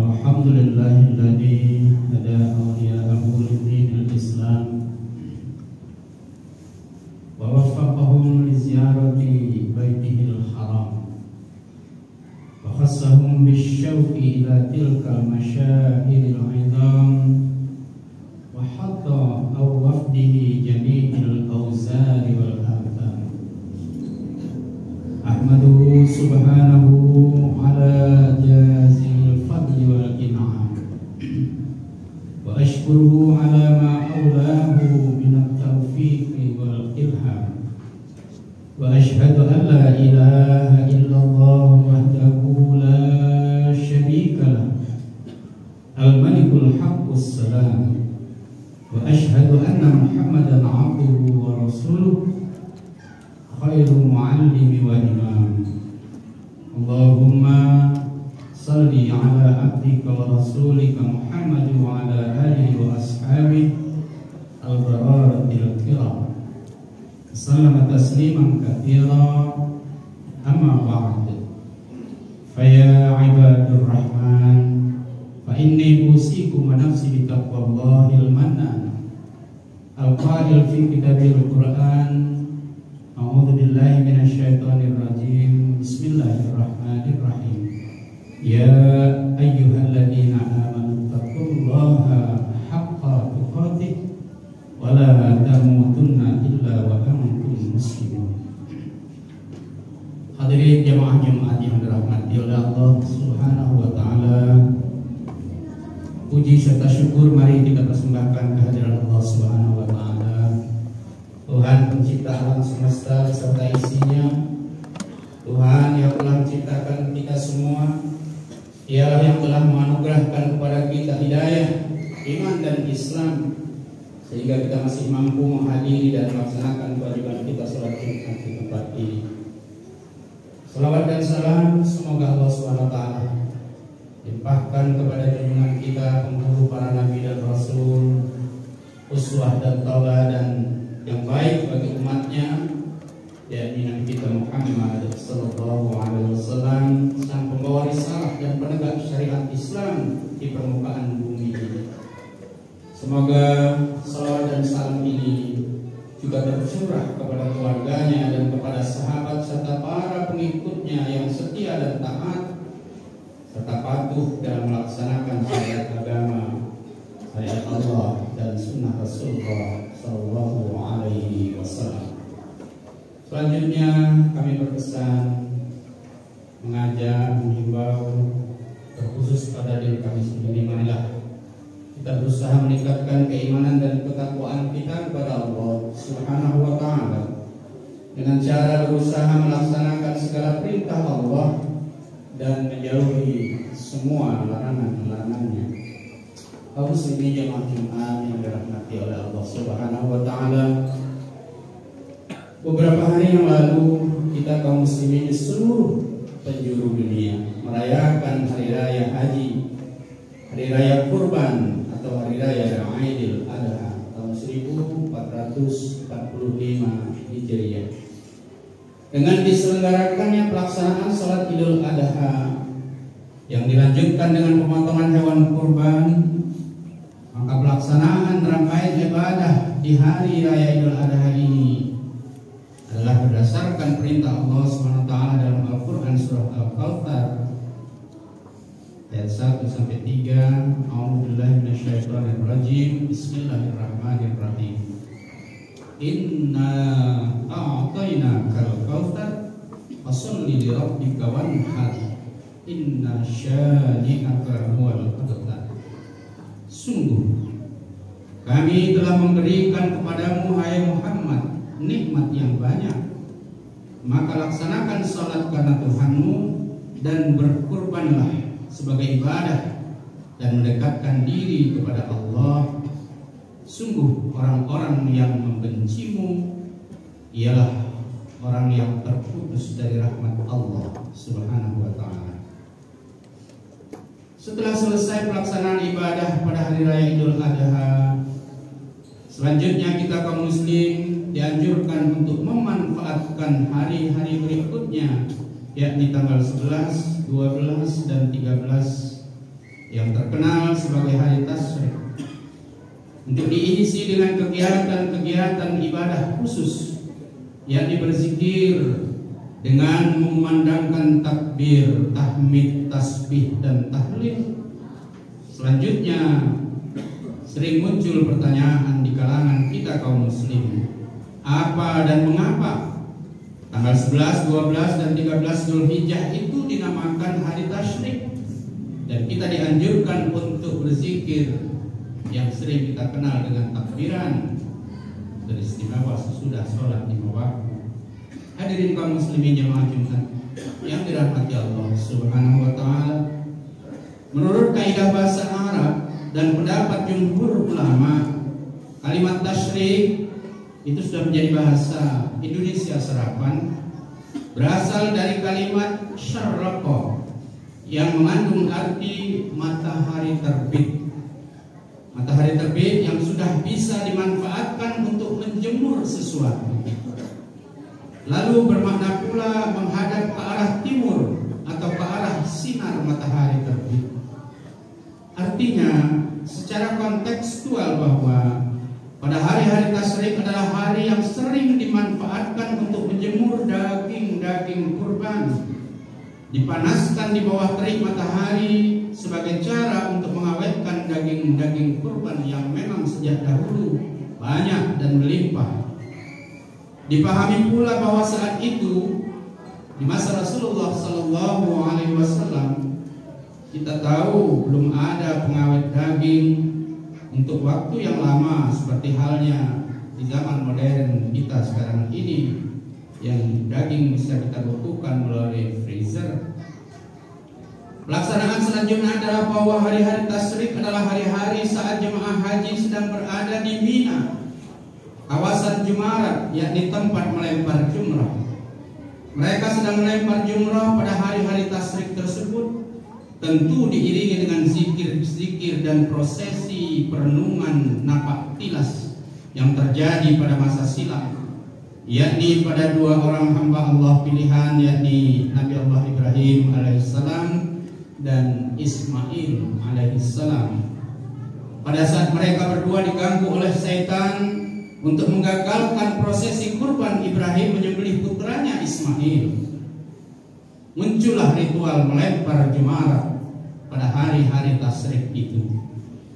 Alhamdulillahilladzi hada awliya'ahu lidinil Islam wa waffaqahum li ziyarati baitihil haram wa khassahum bisyauqi ila tilkal masyairil 'idham wa hatta aw wafdihi jami'il awzari wal atham. Ahmaduhu subhanahu ala jazil fadli wal in'am wa ashkuruhu ala ma awlahu minat taufiqi wal ilham wa ashhadu an la ilaha illallah wahdahu la syarika lah al-malikul haqqus salam wa ashhadu anna muhammadan abduhu wa rasuluh khairu muallimi wa imam. Allahumma salli ala abdika wa rasulika Muhammad wa ala alihi wa ashabihi al-bararatil kiram. Sallama tasliman katsira. Amma ba'd. Fa ya ibadur rahman, fa inni usikum wa nafsi bi taqwallahil mannan. Al-qail fi kitabil Qur'an. A'udzu billahi minasyaitonir rajim. Bismillahirrahmanirrahim. Ya ayyuhalladzina amanu taqullaha haqqa tuqatih wa la tamutunna illa wa antum muslimun. Hadirin jamaah Jumat yang dirahmati oleh Allah Subhanahu wa taala. Puji serta syukur mari kita persembahkan kehadiran Allah Subhanahu wa taala, Tuhan pencipta alam semesta beserta isinya, Tuhan yang telah menciptakan kita semua, Dialah yang telah menganugerahkan kepada kita hidayah, iman dan Islam, sehingga kita masih mampu menghadiri dan melaksanakan kewajiban kita sholat Jumat di tempat ini. Salawat dan salam semoga Allah SWT limpahkan kepada junjungan kita, penghulu para nabi dan rasul, uswah dan tauladan yang baik bagi umatnya, yakni Nabi kita Muhammad sallallahu alaihi wasallam, sang pembawa risalah dan penegak syariat Islam di permukaan bumi ini. Semoga salawat dan salam ini juga tercurah kepada keluarganya dan kepada sahabat serta para pengikutnya yang setia dan taat serta patuh dalam melaksanakan syariat agama, syariat Allah dan sunnah Rasulullah sallallahu alaihi wasallam. Selanjutnya kami berpesan, mengajak, menghimbau terkhusus pada diri kami sendiri, marilah kita berusaha meningkatkan keimanan dan ketakwaan kita kepada Allah Subhanahu wa taala dengan cara berusaha melaksanakan segala perintah Allah dan menjauhi semua larangan-larangannya. Kaum muslimin jamaah Jumat yang dirahmati oleh Allah Subhanahu wa taala, beberapa hari yang lalu kita kaum muslimin di seluruh penjuru dunia merayakan hari raya haji, hari raya kurban atau hari raya Aidil Adha tahun 1445 Hijriah. Dengan diselenggarakannya pelaksanaan salat Idul Adha yang dilanjutkan dengan pemotongan hewan kurban, maka pelaksanaan rangkaian ibadah di hari raya Idul Adha ini adalah berdasarkan perintah Allah SWT dalam Al-Quran surah Al-Kautsar ayat 1-3. A'udzubillahi minasyaitonirrajim. Bismillahirrahmanirrahim. Inna a'tainakal kautsar fasholli li rabbika wanhar inna syani'aka huwal abtar. Sungguh kami telah memberikan kepadamu hai Muhammad nikmat yang banyak, maka laksanakan salat karena Tuhanmu dan berkurbanlah sebagai ibadah dan mendekatkan diri kepada Allah. Sungguh orang-orang yang membencimu ialah orang yang terputus dari rahmat Allah Subhanahu wa taala. Setelah selesai pelaksanaan ibadah pada hari raya Idul Adha, selanjutnya kita kaum muslim dianjurkan untuk memanfaatkan hari-hari berikutnya, yakni tanggal 11, 12 dan 13 yang terkenal sebagai hari Tasyrik, untuk diisi dengan kegiatan-kegiatan ibadah khusus, yakni berzikir dengan memandangkan takbir, tahmid, tasbih, dan tahlil. Selanjutnya sering muncul pertanyaan di kalangan kita kaum muslim, apa dan mengapa tanggal 11, 12, dan 13 Zulhijjah itu dinamakan hari Tasyrik, dan kita dianjurkan untuk berzikir yang sering kita kenal dengan takbiran, beristimewa sesudah sholat 5 waktu. Hadirin kaum muslimin jemaah Jumat yang dirahmati Allah Subhanahu wa taala, menurut kaidah bahasa Arab dan pendapat jumhur ulama, kalimat tasyrik itu sudah menjadi bahasa Indonesia serapan, berasal dari kalimat syarraqa yang mengandung arti matahari terbit. Matahari terbit yang sudah bisa dimanfaatkan untuk menjemur sesuatu, lalu bermakna pula menghadap ke arah timur atau ke arah sinar matahari terbit. Artinya secara kontekstual bahwa pada hari-hari tasyrik adalah hari yang sering dimanfaatkan untuk menjemur daging-daging kurban, dipanaskan di bawah terik matahari sebagai cara untuk mengawetkan daging-daging kurban yang memang sejak dahulu banyak dan melimpah. Dipahami pula bahwa saat itu di masa Rasulullah Sallallahu Alaihi Wasallam, kita tahu belum ada pengawet daging untuk waktu yang lama seperti halnya di zaman modern kita sekarang ini, yang daging bisa kita bekukan melalui freezer. Pelaksanaan selanjutnya adalah bahwa hari-hari tasyrik adalah hari-hari saat jemaah haji sedang berada di Mina, kawasan Jumarat, yakni tempat melempar jumrah. Mereka sedang melempar jumrah pada hari-hari tasyrik tersebut, tentu diiringi dengan zikir-zikir dan prosesi perenungan napak tilas yang terjadi pada masa silam, yakni pada dua orang hamba Allah pilihan, yakni Nabi Allah Ibrahim alaihissalam dan Ismail alaihissalam. Pada saat mereka berdua diganggu oleh setan untuk menggagalkan prosesi kurban Ibrahim menyembelih putranya Ismail, muncullah ritual melempar jemarat pada hari-hari tasyrik itu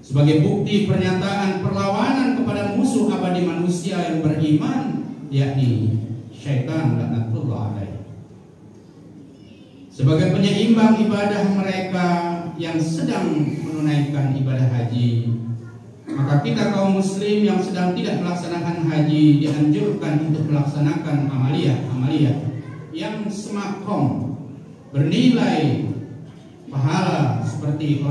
sebagai bukti pernyataan perlawanan kepada musuh abadi manusia yang beriman, yakni syaitan laknatullah alaihi. Sebagai penyeimbang ibadah mereka yang sedang menunaikan ibadah haji, maka kita kaum muslim yang sedang tidak melaksanakan haji dianjurkan untuk melaksanakan amaliyah yang semakom, bernilai pahala seperti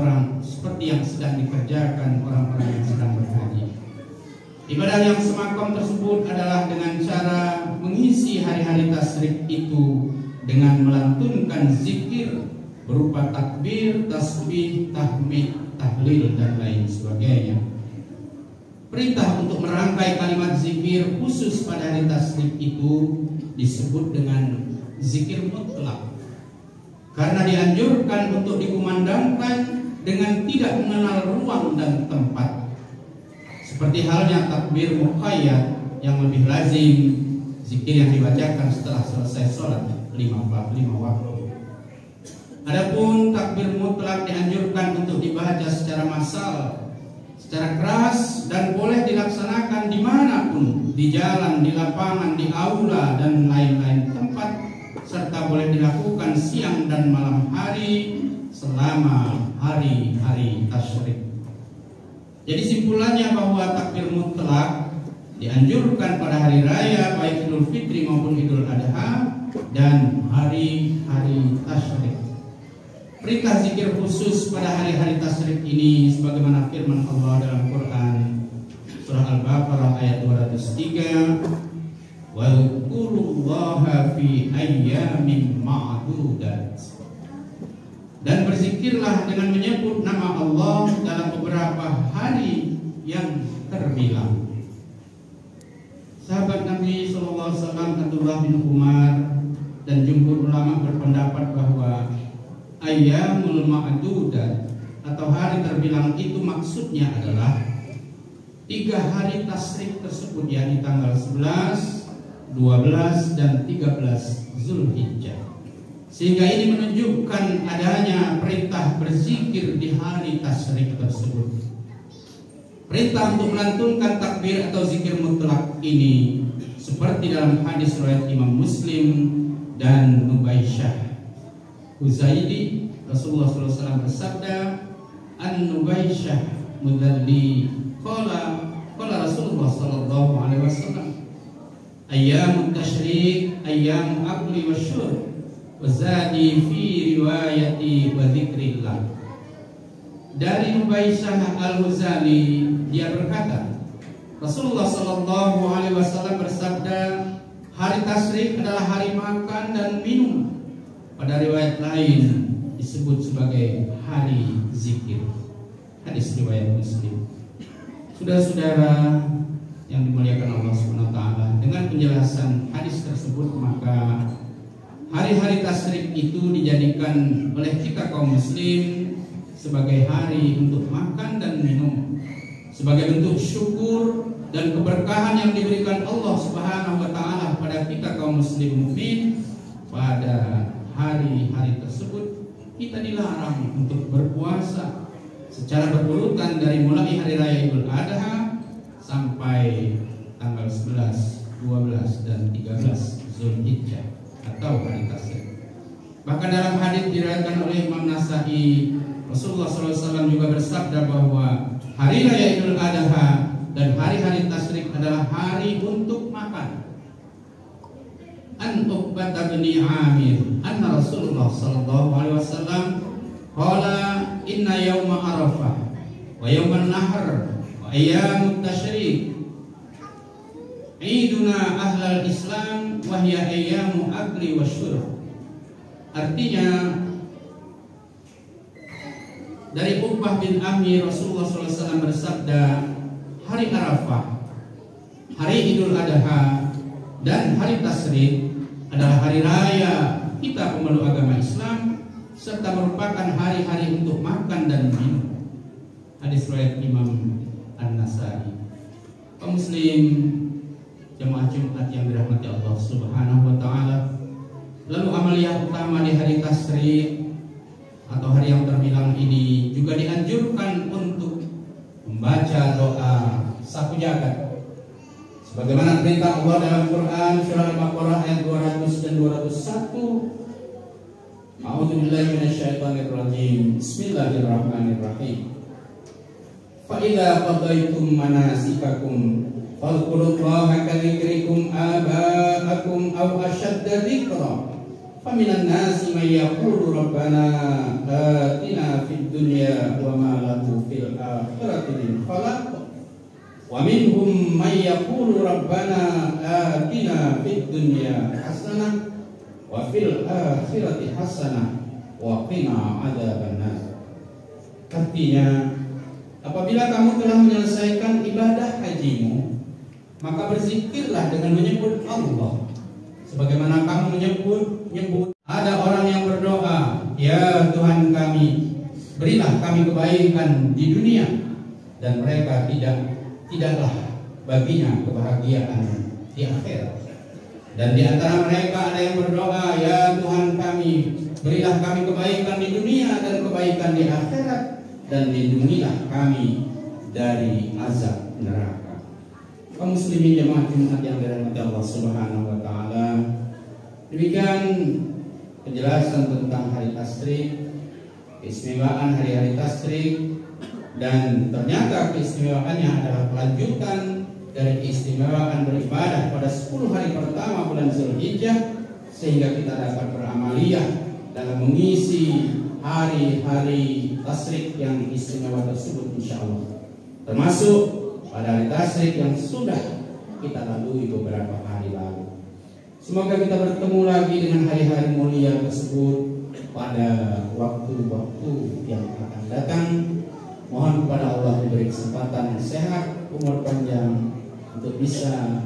yang sedang dikerjakan orang-orang yang sedang berhaji. Ibadah yang semakom tersebut adalah dengan cara mengisi hari-hari tasyrik itu dengan melantunkan zikir berupa takbir, tasbih, tahmid, tahlil, dan lain sebagainya. Perintah untuk merangkai kalimat zikir khusus pada hari tasyrik itu disebut dengan zikir mutlak, karena dianjurkan untuk dikumandangkan dengan tidak mengenal ruang dan tempat, seperti halnya takbir muqayyad yang lebih lazim, zikir yang dibacakan setelah selesai sholat 5 waktu. Adapun takbir mutlak dianjurkan untuk dibaca secara massal, secara keras, dan boleh dilaksanakan dimanapun, di jalan, di lapangan, di aula, dan lain-lain tempat, serta boleh dilakukan siang dan malam hari selama hari-hari tasyrik. Jadi simpulannya bahwa takbir mutlak dianjurkan pada hari raya baik Idul Fitri maupun Idul Adha dan hari-hari tasyrik. Perintah zikir khusus pada hari-hari tasyrik ini sebagaimana firman Allah dalam Quran surah Al-Baqarah ayat 203, "Wadhkurullaha fi ayyamin ma'dudat." Dan berzikirlah dengan menyebut nama Allah dalam beberapa hari yang terbilang. Sahabat Nabi SAW Abdullah bin Umar dan jumhur ulama berpendapat bahwa ayyamul ma'dudat atau hari terbilang itu maksudnya adalah 3 hari tasyrik tersebut, yakni tanggal 11, 12 dan 13 Zulhijjah. Sehingga ini menunjukkan adanya perintah berzikir di hari tasyrik tersebut. Perintah untuk melantunkan takbir atau zikir mutlak ini seperti dalam hadis riwayat Imam Muslim dan Nubaisyah Huzaili, Rasulullah SAW bersabda, An-Nubaisyah mudalli qala Rasulullah sallallahu alaihi wasallam, ayyamut tasyrik ayyamu akli wasyurb wa zadi fi riwayati wa dzikrillah. Dari Nubaisyah Al-Huzali, dia berkata, Rasulullah sallallahu alaihi wasallam bersabda, hari tasyrik adalah hari makan dan minum. Pada riwayat lain disebut sebagai hari zikir. Hadis riwayat Muslim. Saudara-saudara yang dimuliakan Allah Subhanahu wa taala, dengan penjelasan hadis tersebut maka hari-hari tasyrik itu dijadikan oleh kita kaum muslim sebagai hari untuk makan dan minum, sebagai bentuk syukur dan keberkahan yang diberikan Allah Subhanahu wa taala pada kita kaum muslim mukmin. Pada hari-hari tersebut kita dilarang untuk berpuasa secara berurutan dari mulai hari raya Idul Adha sampai tanggal 11, 12 dan 13 Zulhijjah atau hari tasyrik. Bahkan dalam hadis diriwayatkan oleh Imam Nasai, Rasulullah SAW juga bersabda bahwa hari raya Idul Adha dan hari-hari tasyrik adalah hari untuk makan. An Uqbah bin Amir anna Rasulullah sallallahu alaihi wasallam qala inna yawma Arafah wa yawman nahr wa ayyamut tasyrik iduna ahlal Islam wa hiya ayyamu akli wasyurb. Artinya dari Uqbah bin Amir, Rasulullah SAW bersabda, hari Arafah, hari Idul Adha dan hari tasyrik adalah hari raya kita pemeluk agama Islam serta merupakan hari-hari untuk makan dan minum. Hadis riwayat Imam An-Nasai. Kaum muslim jemaah Jumat yang dirahmati Allah Subhanahu wa taala, lalu amaliyah utama di hari tasyrik atau hari yang terbilang ini juga dianjurkan untuk membaca doa sapu jagat sebagaimana perintah Allah dalam Quran surah Al-Baqarah ayat 200 dan 201. A'udzubillahi minasyaitonirrajim. Bismillahirrahmanirrahim. Fa idza qadaytum manasikakum fadhkurullaha kadzikrikum aba'akum aw ashadda dzikra. Faminan nasi may yaqulu rabbana atina fid dunya wa ma lahu fil akhirati min khalaq. Wa minhum may yaqulu rabbana atina fid dunya hasanah wa fil akhirati hasanah wa qina adzabannar. Artinya, apabila kamu telah menyelesaikan ibadah hajimu, maka berzikirlah dengan menyebut Allah sebagaimana kamu menyebut ada orang yang berdoa, ya Tuhan kami, berilah kami kebaikan di dunia, dan mereka tidaklah baginya kebahagiaan di akhirat. Dan di antara mereka ada yang berdoa, ya Tuhan kami, berilah kami kebaikan di dunia dan kebaikan di akhirat, dan lindungilah kami dari azab neraka. Kaum muslimin jemaah Jumat yang dirahmati Allah Subhanahu wa taala, demikian penjelasan tentang hari tasyrik, keistimewaan hari-hari tasyrik, dan ternyata keistimewaannya adalah kelanjutan dari keistimewaan beribadah pada 10 hari pertama bulan Zulhijjah, sehingga kita dapat beramaliyah dalam mengisi hari-hari tasyrik yang istimewa tersebut insyaallah, termasuk pada hari tasyrik yang sudah kita lalui beberapa hari lalu. Semoga kita bertemu lagi dengan hari-hari mulia tersebut pada waktu-waktu yang akan datang. Mohon kepada Allah diberi kesempatan sehat, umur panjang untuk bisa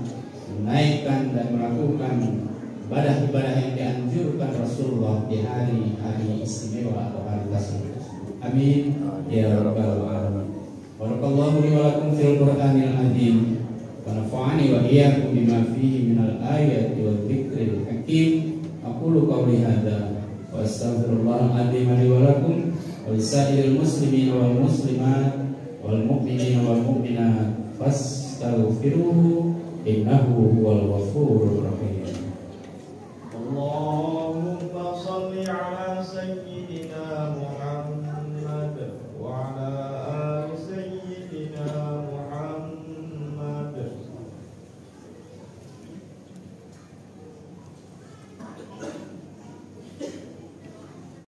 menaikkan dan melakukan ibadah-ibadah yang dianjurkan Rasulullah di hari-hari istimewa atau hari tasyrik tersebut. Amin ya rabbal alamin. Barakallahu li wa lakum fil Qur'anil azim. Wa nafa'ani wa iyyakum bima fihi minal ayati wa dzikril hakim. Aqulu qawli hadza wa astaghfirullahal azim li wa lakum wa lisairil muslimina wal muslimat wal mu'minina wal mu'minat fastaghfiruhu innahu huwal ghafurur rahim. Allah